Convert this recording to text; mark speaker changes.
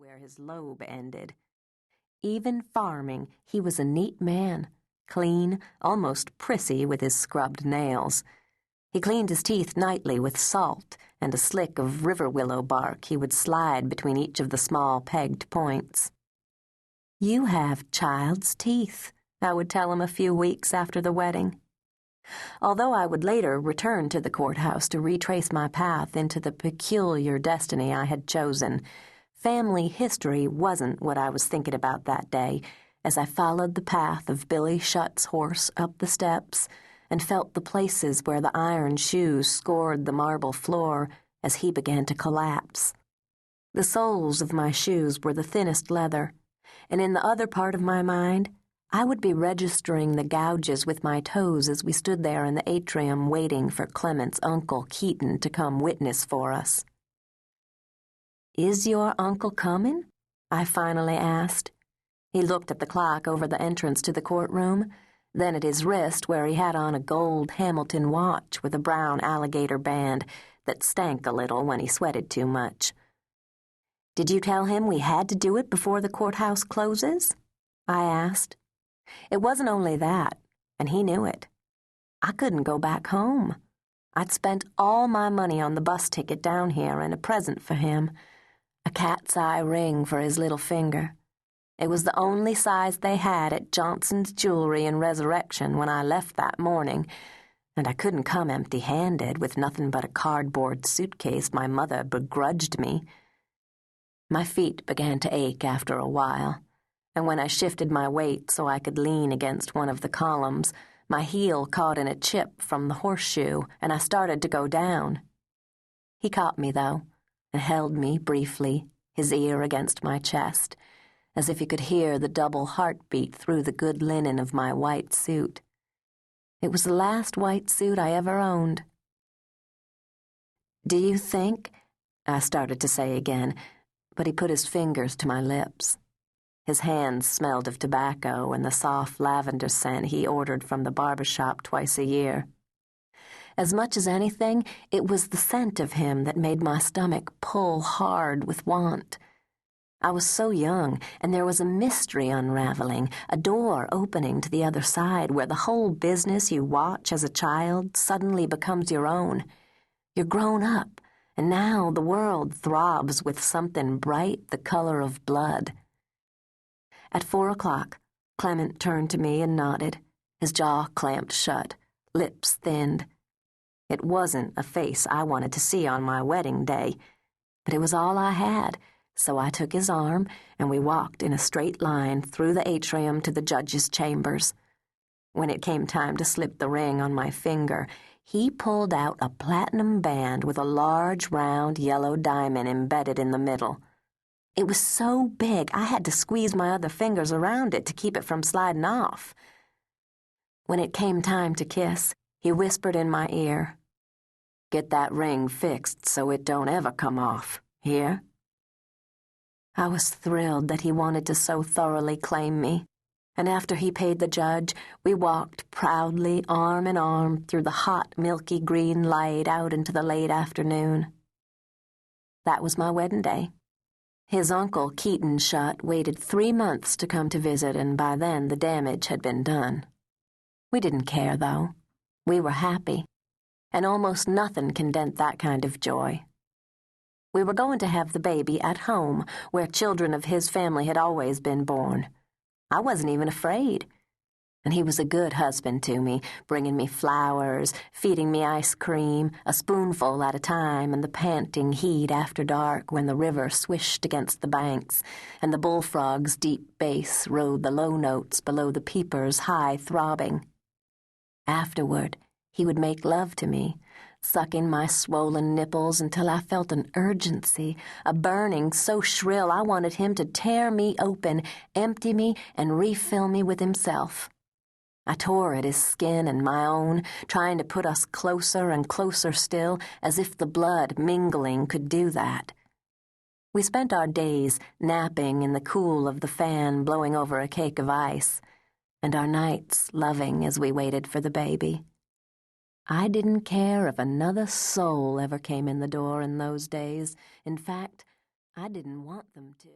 Speaker 1: where his lobe ended. Even farming, he was a neat man, clean, almost prissy with his scrubbed nails. He cleaned his teeth nightly with salt and a slick of river willow bark he would slide between each of the small pegged points. "You have child's teeth," I would tell him a few weeks after the wedding. Although I would later return to the courthouse to retrace my path into the peculiar destiny I had chosen, family history wasn't what I was thinking about that day as I followed the path of Billy Shutt's horse up the steps and felt the places where the iron shoes scored the marble floor as he began to collapse. The soles of my shoes were the thinnest leather, and in the other part of my mind, I would be registering the gouges with my toes as we stood there in the atrium waiting for Clement's Uncle Keaton to come witness for us. "Is your uncle coming?" I finally asked. He looked at the clock over the entrance to the courtroom, then at his wrist where he had on a gold Hamilton watch with a brown alligator band that stank a little when he sweated too much. "Did you tell him we had to do it before the courthouse closes?" I asked. It wasn't only that, and he knew it. I couldn't go back home. I'd spent all my money on the bus ticket down here and a present for him, a cat's eye ring for his little finger. It was the only size they had at Johnson's Jewelry in Resurrection when I left that morning, and I couldn't come empty-handed with nothing but a cardboard suitcase my mother begrudged me. My feet began to ache after a while, and when I shifted my weight so I could lean against one of the columns, my heel caught in a chip from the horseshoe, and I started to go down. He caught me, though, and held me briefly, his ear against my chest, as if he could hear the double heartbeat through the good linen of my white suit. It was the last white suit I ever owned. "Do you think—" I started to say again, but he put his fingers to my lips. His hands smelled of tobacco and the soft lavender scent he ordered from the barber shop twice a year. As much as anything, it was the scent of him that made my stomach pull hard with want. I was so young, and there was a mystery unraveling, a door opening to the other side where the whole business you watch as a child suddenly becomes your own. You're grown up, and now the world throbs with something bright the color of blood. At 4:00, Clement turned to me and nodded, his jaw clamped shut, lips thinned. It wasn't a face I wanted to see on my wedding day, but it was all I had, so I took his arm and we walked in a straight line through the atrium to the judge's chambers. When it came time to slip the ring on my finger, he pulled out a platinum band with a large, round, yellow diamond embedded in the middle. It was so big I had to squeeze my other fingers around it to keep it from sliding off. When it came time to kiss, he whispered in my ear, "Get that ring fixed so it don't ever come off, hear?" I was thrilled that he wanted to so thoroughly claim me, and after he paid the judge, we walked proudly arm in arm through the hot, milky green light out into the late afternoon. That was my wedding day. His uncle, Keaton Shutt, waited 3 months to come to visit, and by then the damage had been done. We didn't care, though. We were happy, and almost nothing can dent that kind of joy. We were going to have the baby at home, where children of his family had always been born. I wasn't even afraid. And he was a good husband to me, bringing me flowers, feeding me ice cream, a spoonful at a time in the panting heat after dark when the river swished against the banks, and the bullfrog's deep bass rode the low notes below the peeper's high throbbing. Afterward, he would make love to me, sucking my swollen nipples until I felt an urgency, a burning so shrill I wanted him to tear me open, empty me, and refill me with himself. I tore at his skin and my own, trying to put us closer and closer still, as if the blood mingling could do that. We spent our days napping in the cool of the fan blowing over a cake of ice, and our nights loving as we waited for the baby. I didn't care if another soul ever came in the door in those days. In fact, I didn't want them to.